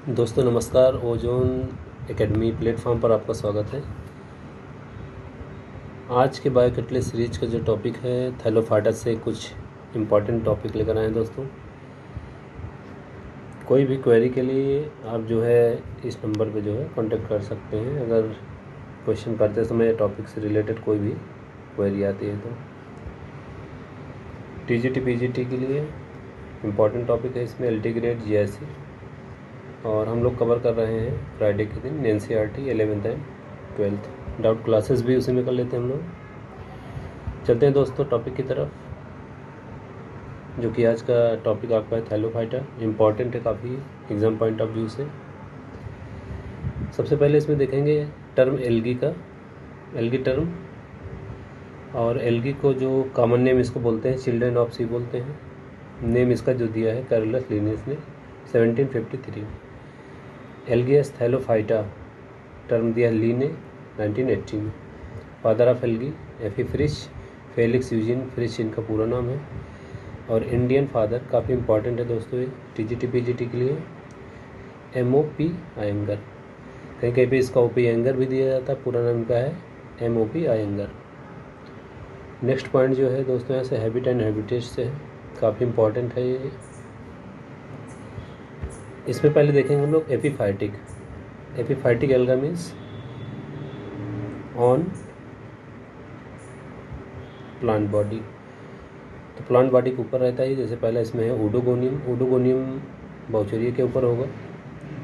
दोस्तों नमस्कार। Ozone academy platform पर आपका स्वागत है। आज के बायोकैटलिस्ट सीरीज का जो टॉपिक है थैलोफाइटा से कुछ इम्पॉर्टेंट टॉपिक लेकर आए हैं। दोस्तों कोई भी क्वेरी के लिए आप जो है इस नंबर पे जो है कांटेक्ट कर सकते हैं। अगर क्वेश्चन करते समय टॉपिक से रिलेटेड कोई भी क्वेरी आती है तो टीजीटी पीजीटी के लिए इम्पॉर्टेंट टॉपिक है। इसमें एलटी ग्रेड जीआईसी और हम लोग कवर कर रहे हैं फ्राइडे के दिन NCERT 11th and 12th। Doubt classes भी उसी में कर लेते हैं हम लोग। चलते हैं दोस्तों टॉपिक की तरफ, जो कि आज का टॉपिक आपका है थैलोफाइटा। इम्पॉर्टेंट है काफ़ी एग्जाम पॉइंट ऑफ व्यू से। सबसे पहले इसमें देखेंगे टर्म एल्गी का, एल्गी टर्म, और एल्गी को जो कॉमन नेम इसको बोलते हैं चिल्ड्रन ऑफ सी बोलते हैं। नेम इसका जो दिया है कैरोलस लिनियस ने 1753 में। एल्गियस थैलोफाइटा टर्म दिया ली ने 1980 में। Father of algae F E Fritsch, Felix Eugen Fritsch इनका पूरा नाम है। और इंडियन फादर काफ़ी इंपॉर्टेंट है दोस्तों ये टीजीटी पीजीटी के लिए, एमओपी आयंगर। कहीं कहीं पे इसका ओपी आयंगर भी दिया जाता है, पूरा नाम का है एमओपी आयंगर। नेक्स्ट पॉइंट जो है दोस्तों यहाँ से हैबिट एंड हैबिटेट से है, काफ़ी इंपॉर्टेंट है ये। इसमें पहले देखेंगे हम लोग epiphytic. Epiphytic alga means on plant body. तो प्लांट बॉडी के ऊपर रहता है, जैसे पहला इसमें है ओडोगोनियम। ओडोगोनियम बाउचेरिया के ऊपर होगा।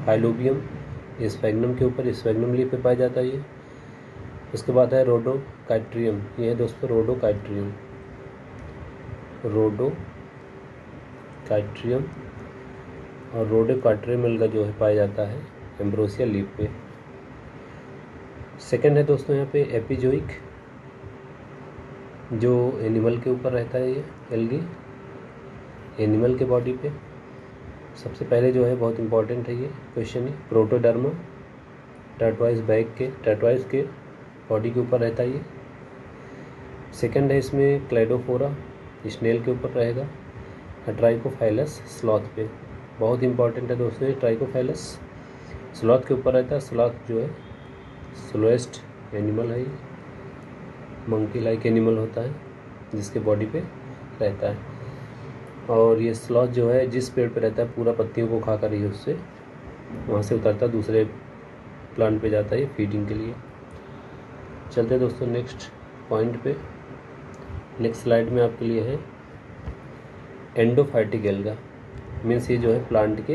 हाइलोबियम स्फैग्नम के ऊपर, स्फैग्नम लीफ पे पाया जाता है ये। उसके बाद है रोडोकाइट्रियम, ये है दोस्तों रोडोकाइट्रियम। रोडोकाइट्रियम और रोडोकाइट्रियम एल्गा जो है पाया जाता है एम्ब्रोसिया लीफ पे। सेकंड है दोस्तों यहाँ पे एपिजोइक, जो एनिमल के ऊपर रहता है ये एल्गी, एनिमल के बॉडी पे। सबसे पहले जो है बहुत इंपॉर्टेंट है ये क्वेश्चन है, प्रोटोडर्मा टर्टवाइज बैग के, टर्टवाइज के बॉडी के ऊपर रहता है ये। सेकंड है इसमें क्लेडोफोरा, स्नेल के ऊपर रहेगा। ट्राइकोफाइलस स्लॉथ पे, बहुत इंपॉर्टेंट है दोस्तों ये ट्राइकोफाइलस स्लॉथ के ऊपर रहता है। स्लॉथ जो है स्लोएस्ट एनिमल है ये, मंकी लाइक एनिमल होता है जिसके बॉडी पे रहता है। और ये स्लॉथ जो है जिस पेड़ पे रहता है पूरा पत्तियों को खा कर ही उससे वहाँ से उतरता दूसरे प्लांट पे जाता है फीडिंग के लिए। चलते हैं दोस्तों नेक्स्ट पॉइंट पे। नेक्स्ट स्लाइड में आपके लिए है एंडोफाइटिक एल्गा, मीन्स ये जो है प्लांट के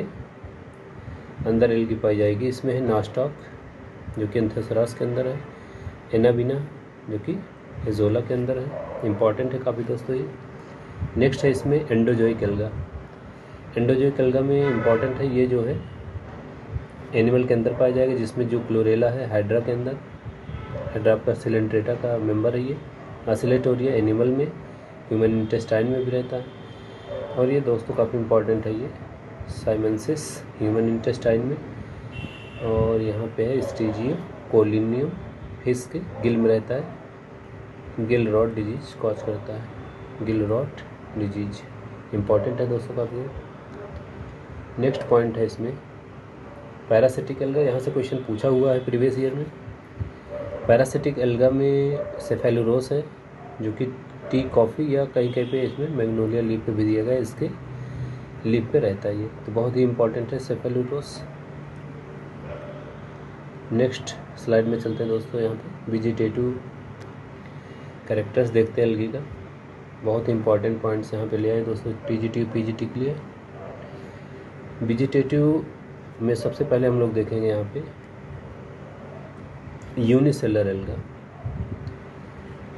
अंदर एल्गी पाई जाएगी। इसमें है नास्टॉक जो कि एंथोसरास के अंदर है, एनाबिना जो कि एजोला के अंदर है। इंपॉर्टेंट है काफ़ी दोस्तों ये। नेक्स्ट है इसमें एंडोजोइक एल्गा। एंडोजोइक एल्गा में इंपॉर्टेंट है ये जो है एनिमल के अंदर पाया जाएगा, जिसमें जो क्लोरेला है हाइड्रा के अंदर, हाइड्रा का सिलेंड्रेटा का मेंबर है ये। आसिलेटोरिया एनिमल में, ह्यूमन इंटेस्टाइन में भी रहता है। और ये दोस्तों काफ़ी इंपॉर्टेंट है ये साइमेंसिस ह्यूमन इंटेस्टाइन में। और यहाँ पे है स्टीजियो कोलिनियम, फिश के गिल में रहता है। गिल रॉट डिजीज कॉज करता है, गिल रॉट डिजीज इंपॉर्टेंट है दोस्तों काफ़ी। नेक्स्ट पॉइंट है इसमें पैरासिटिक एल्गा। यहाँ से क्वेश्चन पूछा हुआ है प्रीवियस ईयर में। पैरासिटिक एल्गा में सेफेलोरोस है जो कि टी कॉफ़ी या कहीं कहीं पे इसमें मैग्नोलिया लीफ पे भी दिया गया, इसके लीफ पे रहता है ये, तो बहुत ही इंपॉर्टेंट है सेफेलोरोस। नेक्स्ट स्लाइड में चलते हैं दोस्तों। यहाँ पे वेजिटेटिव कैरेक्टर्स देखते हैं एल्गी का। बहुत इंपॉर्टेंट पॉइंट्स यहाँ पे ले आए दोस्तों टीजीटी पीजीटी के लिए। वेजिटेटिव में सबसे पहले हम लोग देखेंगे यहाँ पे यूनिसेलर एल्गा।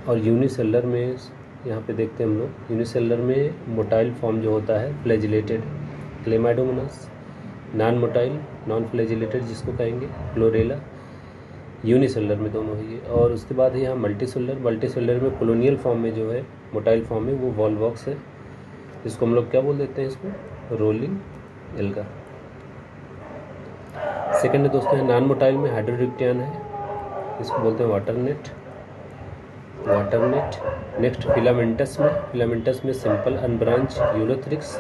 और यूनिसेलर में यहाँ पे देखते हैं हम लोग, यूनिसेलर में मोटाइल फॉर्म जो होता है flagellated Chlamydomonas, non motile non flagellated जिसको कहेंगे क्लोरेला, यूनिसेलर में दोनों है ये। और उसके बाद है यहाँ मल्टीसेलर। मल्टीसेलर में कॉलोनियल फॉर्म में जो है मोटाइल फॉर्म में वो वॉलवॉक्स है, जिसको हम लोग क्या बोल देते हैं इसको रोलिंग एल्गा। सेकंड है दोस्तों है नॉन मोटाइल में हाइड्रोडिक्टियन है, इसको बोलते हैं वाटरनेट, वाटरनेट। नेक्स्ट फिलामेंटस में, फिलामेंटस में सिंपल अनब्रांच यूलोथ्रिक्स,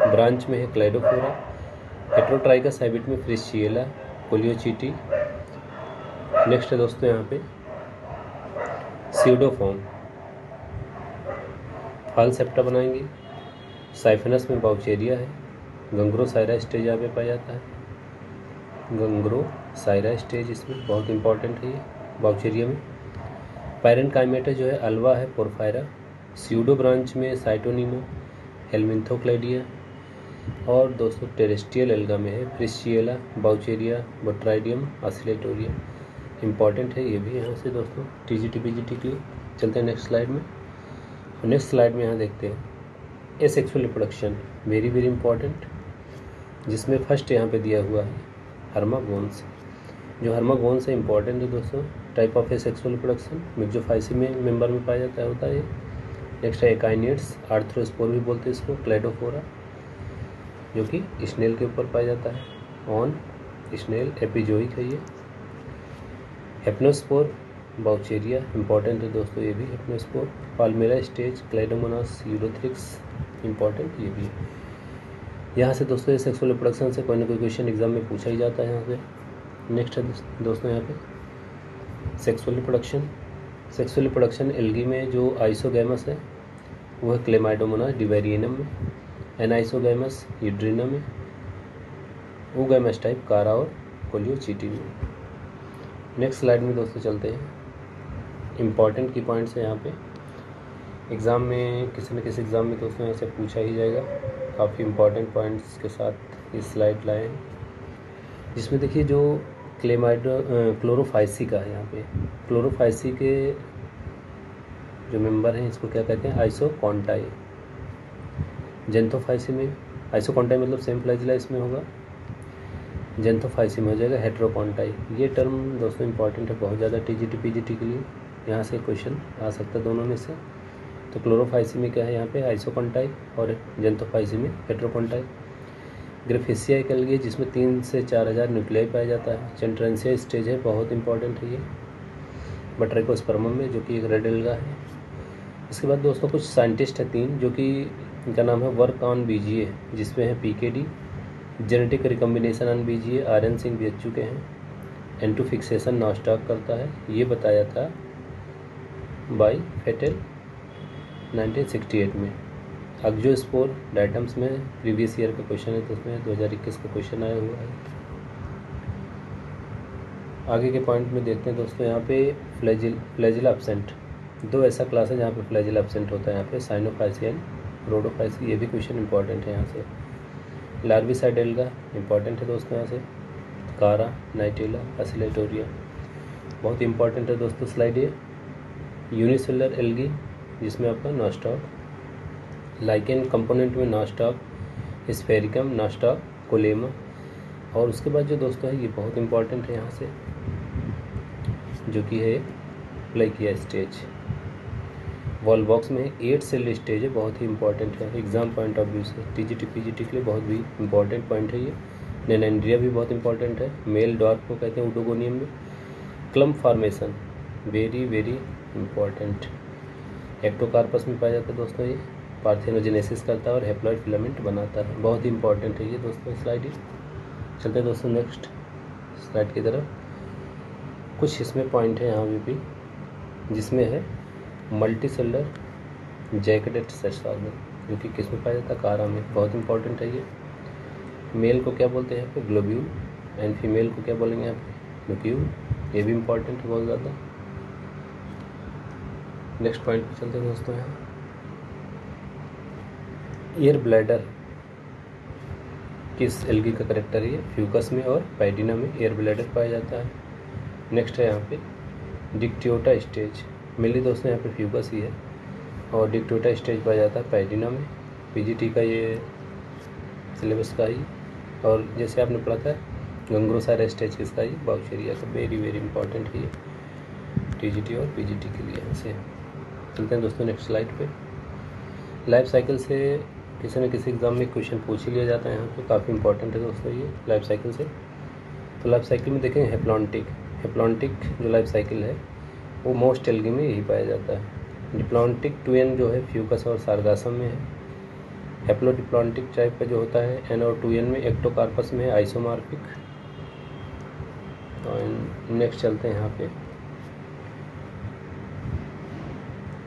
ब्रांच में है क्लाइडोफोरा। हेट्रोट्राइकस हैबिट में फ्रिश्चिएला, कोलियोचीटी। नेक्स्ट है दोस्तों यहाँ पे स्यूडोफॉर्म, फालसेप्टा बनाएंगे। साइफनस में बाउचेरिया है। गंग्रोसायरा स्टेज यहाँ पे पाया जाता है, गंग्रोसायरा स्टेज इसमें बहुत इंपॉर्टेंट है ये बाउचेरिया में। पैरेनकाइमेटा जो है अल्वा है, पोरफायरा। स्यूडो ब्रांच में साइटोनिमा, हेलमिंथोक्लेडिया। और दोस्तों टेरेस्ट्रियल एल्गा में है फ्रिश्चिएला, बाउचेरिया, बोट्राइडियम, ऑसिलेटोरिया। इंपॉर्टेंट है ये भी यहाँ से दोस्तों टीजीटी पीजीटी के लिए। चलते हैं नेक्स्ट स्लाइड में। नेक्स्ट स्लाइड में यहाँ देखते हैं asexual reproduction, very very important, जिसमें फर्स्ट यहाँ पे दिया हुआ है हर्मागोन्स। जो हर्मागोन्स है इंपॉर्टेंट है दोस्तों, type of asexual reproduction, Myxophyceae में मेंबर में पाया जाता है होता है। नेक्स्ट है एकाइनिड्स, आर्थ्रोस्पोर भी बोलते हैं इसको, क्लेडोफोरा, जो कि स्नेल के ऊपर पाया जाता है, ऑन स्नेल, एपिजोइक है ये। हेप्नोस्पोर, बाउचेरिया, इंपॉर्टेंट है दोस्तों ये भी हेप्नोस्पोर। पाल्मेरा स्टेज, क्लाइडोमोनास, यूरोथ्रिक्स, इंपॉर्टेंट ये भी है। यहाँ से दोस्तों ये सेक्सुअल रिप्रोडक्शन से कोई ना कोई क्वेश्चन एग्जाम में पूछा ही जाता है यहाँ से। नेक्स्ट है दोस्तों यहाँ पे sexual reproduction. Sexual reproduction algae में जो आइसोगैमस है वो है क्लेमाइडोमोनास डिवेरिएनम में, एनाइसोगैमस यूड्रिना में, ओगैमस टाइप कारा और कोलियोचीटी में। नेक्स्ट स्लाइड में दोस्तों चलते हैं, इंपॉर्टेंट की पॉइंट्स हैं यहाँ पे एग्ज़ाम में, किसी न किसी एग्ज़ाम में दोस्तों यहाँ से पूछा ही जाएगा। काफ़ी इंपॉर्टेंट पॉइंट्स के साथ ये स्लाइड लाए हैं, जिसमें देखिए जो क्लोरोफाइसी का है यहाँ पे, क्लोरोफाइसी के जो मेंबर हैं इसको क्या कहते हैं, आइसोकॉन्टाई। जेंथोफाइसी में आइसोकॉन्टाई मतलब सेम फ्लैजिला इसमें होगा, जेंथोफाइसी में हो जाएगा हेट्रोकॉन्टाई। ये टर्म दोस्तों इंपॉर्टेंट है बहुत ज़्यादा टीजीटी पीजीटी के लिए, यहाँ से क्वेश्चन आ सकता है दोनों में से। तो क्लोरोफाइसी में क्या है यहाँ पे आइसोकॉन्टाई और जेंथोफाइसी में हेट्रोकॉन्टाई। ग्रिफिसिया एक एल्गी जिसमें 3 से 4,000 न्यूक्लियाई पाया जाता है। सेंट्रेंसिया स्टेज है, बहुत इंपॉर्टेंट है ये, बट्राइकोस्पर्मम में, जो कि एक रेड एल्गा है। इसके बाद दोस्तों कुछ साइंटिस्ट हैं 3, जो कि इनका नाम है वर्क ऑन बीजीए, जिसमें है PKD, genetic recombination on BGA, R N. Singh भी चुके हैं। N2 फिक्सेशन नास्टॉक करता है, ये बताया था बाई फेटेल 1968 में। अग्जोस्पोर डायटम्स में प्रीवियस ईयर का क्वेश्चन है, तो उसमें 2021 का क्वेश्चन आया हुआ है। आगे के पॉइंट में देखते हैं दोस्तों यहाँ पे फ्लैजिला एब्सेंट, 2 ऐसा क्लास है जहाँ पे फ्लैजिला एब्सेंट होता है यहाँ पे, साइनोफाइसी एंड रोडोफाइसी। ये भी क्वेश्चन इंपॉर्टेंट है यहाँ से। लार्विसाइड एल्गा इंपॉर्टेंट है दोस्तों यहाँ से, कारा, नाइटेला, ऑसिलेटोरिया, बहुत इंपॉर्टेंट है दोस्तों स्लाइड ये। यूनिसेलुलर एल्गी जिसमें आपका नास्टॉक, लाइकेन कंपोनेंट में नास्टॉक, स्फेरिकम, नास्टॉक, कोलेमा। और उसके बाद जो दोस्तों है ये बहुत इंपॉर्टेंट है यहाँ से, जो कि है प्लेकिया स्टेज। वॉलबॉक्स में 8 सेल स्टेज है, बहुत ही इंपॉर्टेंट है एग्जाम पॉइंट ऑफ व्यू से, टीजीटी पीजीटी के लिए बहुत भी इंपॉर्टेंट पॉइंट है ये। नेनेंड्रिया भी बहुत इंपॉर्टेंट है, मेल डॉर्फ को कहते हैं उडोगोनियम में। Clump formation very very important, Ectocarpus में पाया जाता है दोस्तों ये, पार्थेनोजेनेसिस करता है और हेप्लॉइड फिलामेंट बनाता है, बहुत ही इंपॉर्टेंट है ये दोस्तों स्लाइड ही। चलते हैं दोस्तों नेक्स्ट स्लाइड की तरफ। कुछ इसमें पॉइंट है यहाँ भी, जिसमें है multi cellular jacketed sex organ, जो कि किस में पाया जाता है, कारा में, बहुत इंपॉर्टेंट है ये। मेल को क्या बोलते हैं यहाँ पे, ग्लोब्यूल, एंड फीमेल को क्या बोलेंगे यहाँ पे, न्यूक्यूल, ये भी इंपॉर्टेंट है बहुत ज़्यादा। नेक्स्ट पॉइंट पे चलते हैं दोस्तों यहाँ, ईयर ब्लैडर किस एल्गी का करेक्टर है ये, फ्यूकस में और पैडिना में एयर ब्लैडर पाया जाता है। नेक्स्ट है यहाँ पे डिक्टियोटा स्टेज, मेनली दोस्तों यहाँ पे फ्यूकस ही है, और डिक्टियोटा स्टेज पाया जाता है पैडिना में, पीजीटी का ये सिलेबस का ही। और जैसे आपने पढ़ा था गंग्रोसायरा स्टेज किसका, ये बाउचेरिया का, वेरी वेरी इंपॉर्टेंट है ये टीजीटी और पीजीटी के लिए। यहाँ से चलते हैं दोस्तों नेक्स्ट स्लाइड पे। लाइफ साइकिल से किसी न किसी एग्ज़ाम में क्वेश्चन पूछ ही लिया जाता है यहाँ पे, काफ़ी इंपॉर्टेंट है दोस्तों ये लाइफ साइकिल से। तो लाइफ साइकिल में देखेंगे हेप्लॉन्टिक जो लाइफ साइकिल है वो मोस्ट एल्गी में यही पाया जाता है। डिप्लॉन्टिक ट्वेन जो है फ्यूकस और सारगासम में है। हैप्लोडिप्लॉन्टिक टाइप का जो होता है N और 2N में, एक्टोकार्पस में आइसोमॉर्फिक। और नेक्स्ट चलते हैं यहाँ पे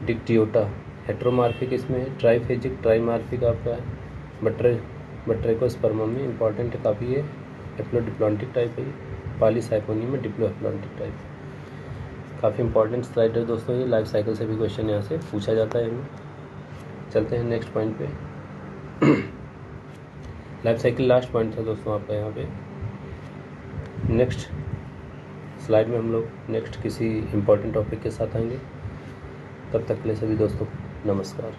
डिक्टियोटा, हेट्रोमार्फिक इसमें है। ट्राइफेजिक, ट्राइमार्फिक आपका है। बट्रेकोस्पर्मम में इंपॉर्टेंट है काफ़ी, है हैप्लोडिप्लॉन्टिक टाइप है। पॉलीसाइपोनी में डिप्लोहैप्लॉन्टिक टाइप, काफ़ी इंपॉर्टेंट स्लाइड है दोस्तों ये। लाइफ साइकिल से भी क्वेश्चन यहाँ से पूछा जाता है हमें। चलते हैं नेक्स्ट पॉइंट पे। लाइफ साइकिल लास्ट पॉइंट था दोस्तों आपका यहाँ पे। नेक्स्ट स्लाइड में हम लोग नेक्स्ट किसी इम्पोर्टेंट टॉपिक के साथ आएंगे। तब तक के लिए सभी दोस्तों नमस्कार।